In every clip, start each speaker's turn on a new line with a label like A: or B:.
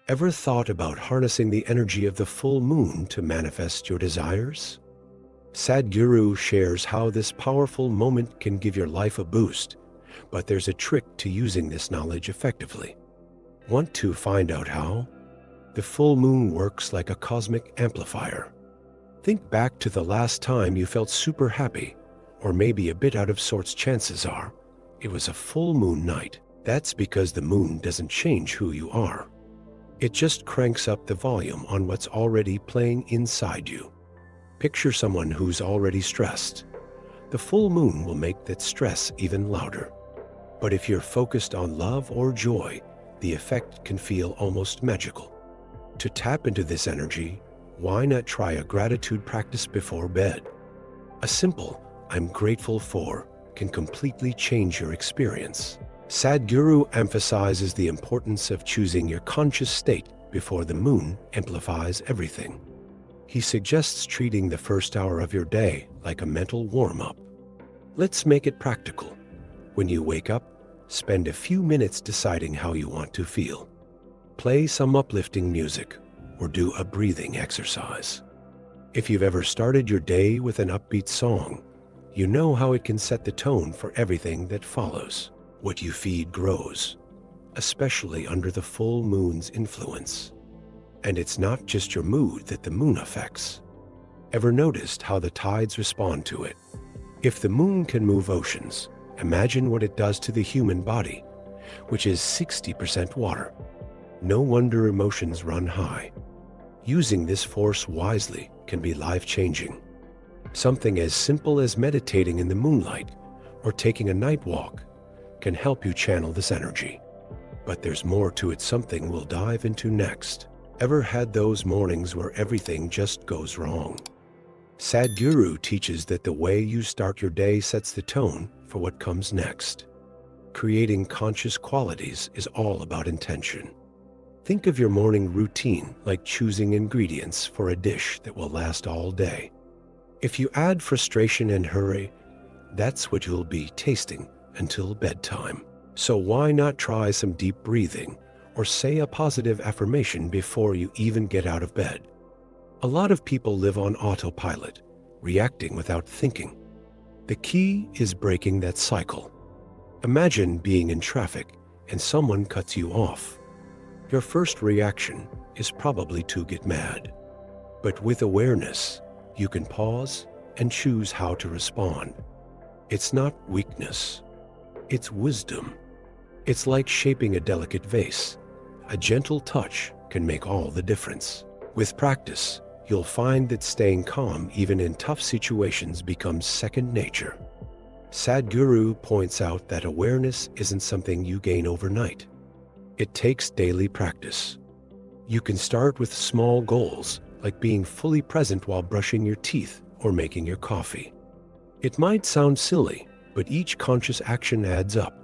A: Ever thought about harnessing the energy of the full moon to manifest your desires? Sadhguru shares how this powerful moment can give your life a boost, but there's a trick to using this knowledge effectively. Want to find out how? The full moon works like a cosmic amplifier. Think back to the last time you felt super happy, or maybe a bit out of sorts. Chances are it was a full moon night. That's because the moon doesn't change who you are. It just cranks up the volume on what's already playing inside you. Picture someone who's already stressed. The full moon will make that stress even louder. But if you're focused on love or joy, the effect can feel almost magical. To tap into this energy, why not try a gratitude practice before bed? A simple "I'm grateful for" can completely change your experience. Sadhguru emphasizes the importance of choosing your conscious state before the moon amplifies everything. He suggests treating the first hour of your day like a mental warm-up. Let's make it practical. When you wake up, spend a few minutes deciding how you want to feel. Play some uplifting music or do a breathing exercise. If you've ever started your day with an upbeat song, you know how it can set the tone for everything that follows. What you feed grows, especially under the full moon's influence. And it's not just your mood that the moon affects. Ever noticed how the tides respond to it? If the moon can move oceans, imagine what it does to the human body, which is 60% water. No wonder emotions run high. Using this force wisely can be life-changing. Something as simple as meditating in the moonlight or taking a night walk can help you channel this energy. But there's more to it, something we'll dive into next. Ever had those mornings where everything just goes wrong? Sadhguru teaches that the way you start your day sets the tone for what comes next. Creating conscious qualities is all about intention. Think of your morning routine like choosing ingredients for a dish that will last all day. If you add frustration and hurry, that's what you'll be tasting until bedtime. So why not try some deep breathing or say a positive affirmation before you even get out of bed? A lot of people live on autopilot, reacting without thinking. The key is breaking that cycle. Imagine being in traffic and someone cuts you off. Your first reaction is probably to get mad. But with awareness, you can pause and choose how to respond. It's not weakness. It's wisdom. It's like shaping a delicate vase. A gentle touch can make all the difference. With practice, you'll find that staying calm even in tough situations becomes second nature. Sadhguru points out that awareness isn't something you gain overnight. It takes daily practice. You can start with small goals, like being fully present while brushing your teeth or making your coffee. It might sound silly, but each conscious action adds up.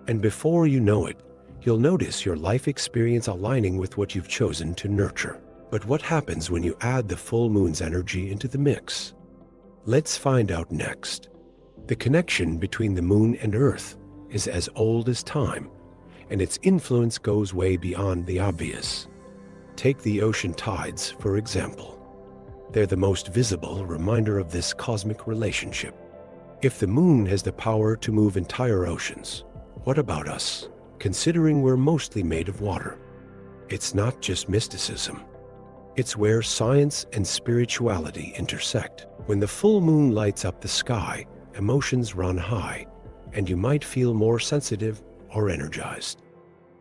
A: And before you know it, you'll notice your life experience aligning with what you've chosen to nurture. But what happens when you add the full moon's energy into the mix? Let's find out next. The connection between the moon and Earth is as old as time, and its influence goes way beyond the obvious. Take the ocean tides, for example. They're the most visible reminder of this cosmic relationship. If the moon has the power to move entire oceans, what about us, considering we're mostly made of water? It's not just mysticism. It's where science and spirituality intersect. When the full moon lights up the sky, emotions run high, and you might feel more sensitive or energized.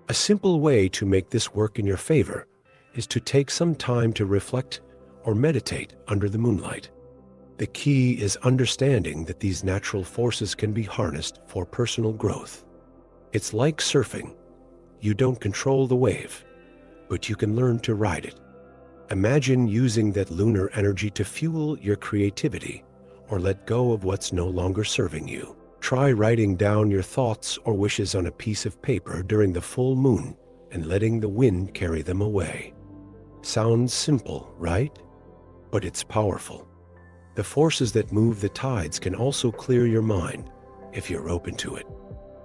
A: A simple way to make this work in your favor is to take some time to reflect or meditate under the moonlight. The key is understanding that these natural forces can be harnessed for personal growth. It's like surfing. You don't control the wave, but you can learn to ride it. Imagine using that lunar energy to fuel your creativity or let go of what's no longer serving you. Try writing down your thoughts or wishes on a piece of paper during the full moon and letting the wind carry them away. Sounds simple, right? But it's powerful. The forces that move the tides can also clear your mind if you're open to it.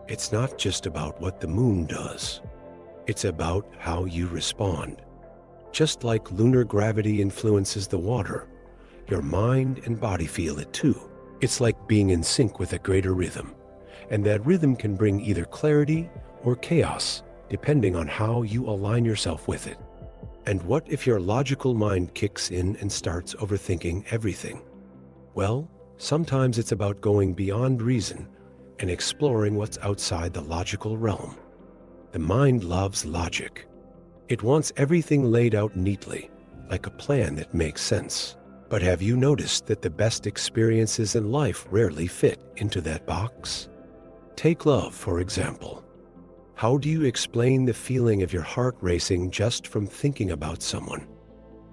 A: It's not just about what the moon does. It's about how you respond. Just like lunar gravity influences the water, your mind and body feel it too. It's like being in sync with a greater rhythm, and that rhythm can bring either clarity or chaos, depending on how you align yourself with it. And what if your logical mind kicks in and starts overthinking everything? Well, sometimes it's about going beyond reason and exploring what's outside the logical realm. The mind loves logic. It wants everything laid out neatly, like a plan that makes sense. But have you noticed that the best experiences in life rarely fit into that box? Take love, for example. How do you explain the feeling of your heart racing just from thinking about someone?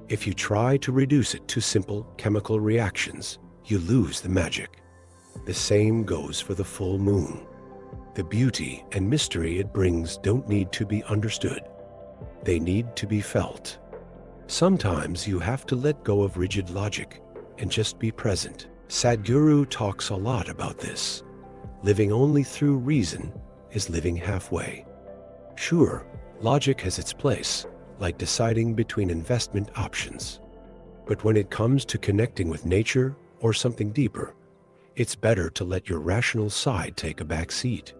A: If you try to reduce it to simple chemical reactions, you lose the magic. The same goes for the full moon. The beauty and mystery it brings don't need to be understood. They need to be felt. Sometimes you have to let go of rigid logic and just be present. Sadhguru talks a lot about this. Living only through reason is living halfway. Sure, logic has its place, like deciding between investment options. But when it comes to connecting with nature or something deeper, it's better to let your rational side take a back seat.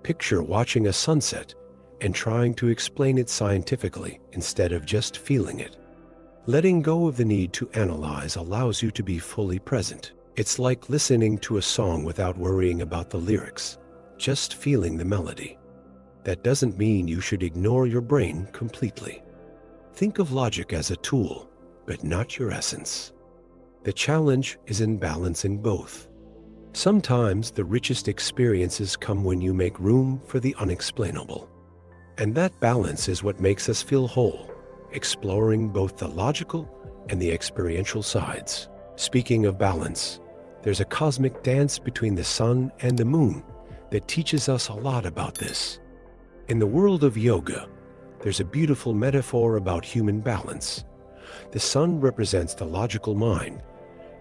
A: Picture watching a sunset and trying to explain it scientifically instead of just feeling it. Letting go of the need to analyze allows you to be fully present. It's like listening to a song without worrying about the lyrics, just feeling the melody. That doesn't mean you should ignore your brain completely. Think of logic as a tool, but not your essence. The challenge is in balancing both. Sometimes the richest experiences come when you make room for the unexplainable. And that balance is what makes us feel whole, exploring both the logical and the experiential sides. Speaking of balance, there's a cosmic dance between the sun and the moon that teaches us a lot about this. In the world of yoga, there's a beautiful metaphor about human balance. The sun represents the logical mind,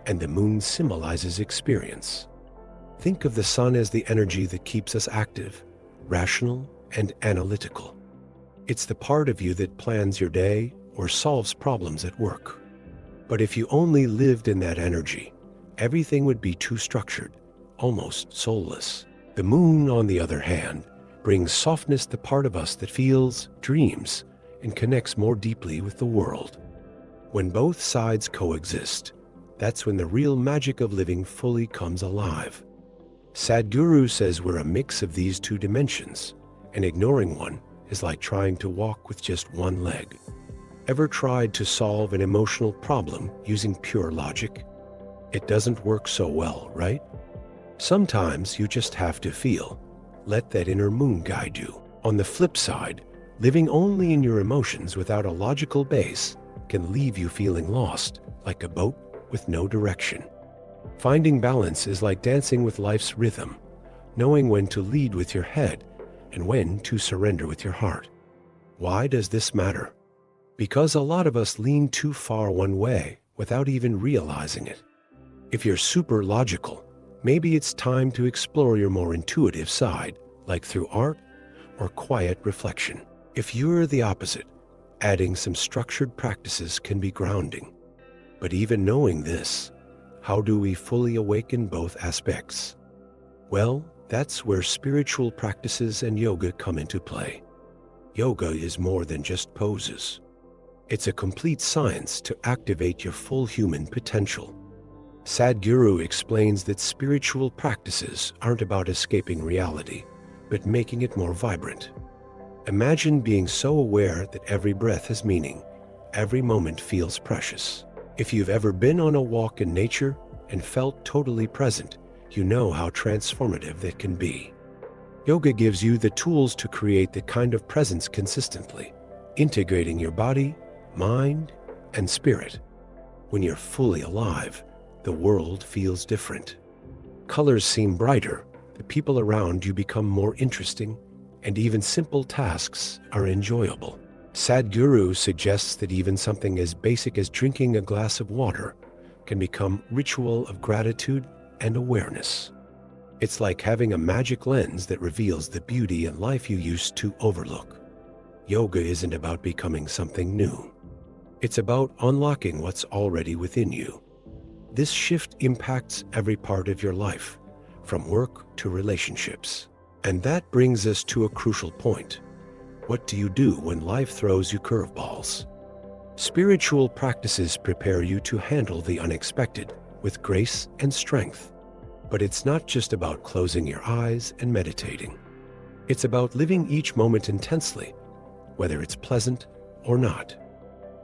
A: and the moon symbolizes experience. Think of the sun as the energy that keeps us active, rational, and analytical. It's the part of you that plans your day or solves problems at work. But if you only lived in that energy, everything would be too structured, almost soulless. The moon, on the other hand, brings softness, the part of us that feels, dreams, and connects more deeply with the world. When both sides coexist, that's when the real magic of living fully comes alive. Sadhguru says we're a mix of these two dimensions, and ignoring one is like trying to walk with just one leg. Ever tried to solve an emotional problem using pure logic? It doesn't work so well, right? Sometimes you just have to feel. Let that inner moon guide you. On the flip side, living only in your emotions without a logical base can leave you feeling lost, like a boat with no direction. Finding balance is like dancing with life's rhythm, knowing when to lead with your head and when to surrender with your heart. Why does this matter? Because a lot of us lean too far one way without even realizing it. If you're super logical, maybe it's time to explore your more intuitive side, like through art or quiet reflection. If you're the opposite, adding some structured practices can be grounding. But even knowing this, how do we fully awaken both aspects? Well, that's where spiritual practices and yoga come into play. Yoga is more than just poses. It's a complete science to activate your full human potential. Sadhguru explains that spiritual practices aren't about escaping reality, but making it more vibrant. Imagine being so aware that every breath has meaning, every moment feels precious. If you've ever been on a walk in nature and felt totally present, you know how transformative that can be. Yoga gives you the tools to create that kind of presence consistently, integrating your body, mind, and spirit. When you're fully alive, the world feels different. Colors seem brighter, the people around you become more interesting, and even simple tasks are enjoyable. Sadhguru suggests that even something as basic as drinking a glass of water can become a ritual of gratitude and awareness. It's like having a magic lens that reveals the beauty in life you used to overlook. Yoga isn't about becoming something new. It's about unlocking what's already within you. This shift impacts every part of your life, from work to relationships. And that brings us to a crucial point. What do you do when life throws you curveballs? Spiritual practices prepare you to handle the unexpected with grace and strength. But it's not just about closing your eyes and meditating. It's about living each moment intensely, whether it's pleasant or not.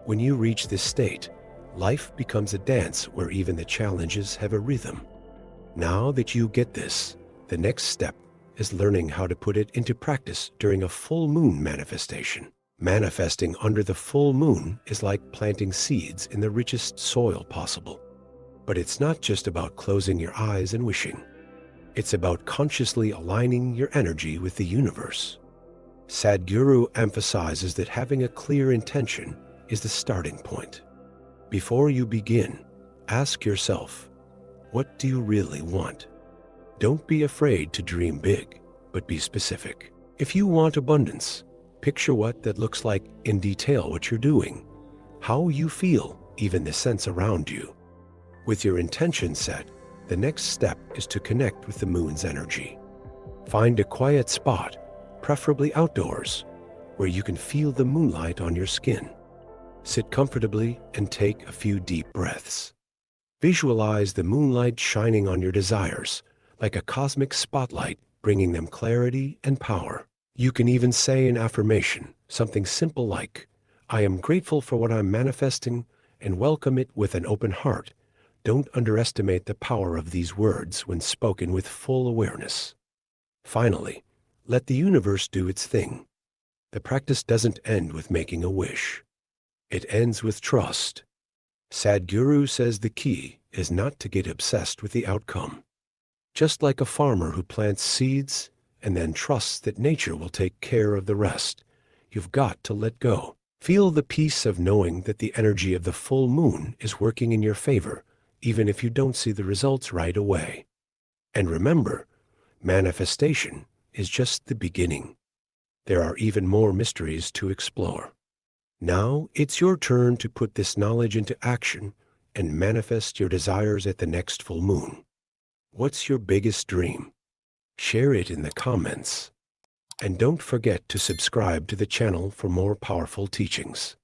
A: When you reach this state, life becomes a dance where even the challenges have a rhythm. Now that you get this, the next step is learning how to put it into practice during a full moon manifestation. Manifesting under the full moon is like planting seeds in the richest soil possible. But it's not just about closing your eyes and wishing. It's about consciously aligning your energy with the universe. Sadhguru emphasizes that having a clear intention is the starting point. Before you begin, ask yourself, what do you really want? Don't be afraid to dream big, but be specific. If you want abundance, picture what that looks like in detail, what you're doing, how you feel, even the sense around you. With your intention set, the next step is to connect with the moon's energy. Find a quiet spot, preferably outdoors, where you can feel the moonlight on your skin. Sit comfortably and take a few deep breaths. Visualize the moonlight shining on your desires, like a cosmic spotlight, bringing them clarity and power. You can even say an affirmation, something simple like, I am grateful for what I'm manifesting, and welcome it with an open heart. Don't underestimate the power of these words when spoken with full awareness. Finally, let the universe do its thing. The practice doesn't end with making a wish. It ends with trust. Sadhguru says the key is not to get obsessed with the outcome. Just like a farmer who plants seeds and then trusts that nature will take care of the rest, you've got to let go. Feel the peace of knowing that the energy of the full moon is working in your favor, even if you don't see the results right away. And remember, manifestation is just the beginning. There are even more mysteries to explore. Now it's your turn to put this knowledge into action and manifest your desires at the next full moon. What's your biggest dream? Share it in the comments. And don't forget to subscribe to the channel for more powerful teachings.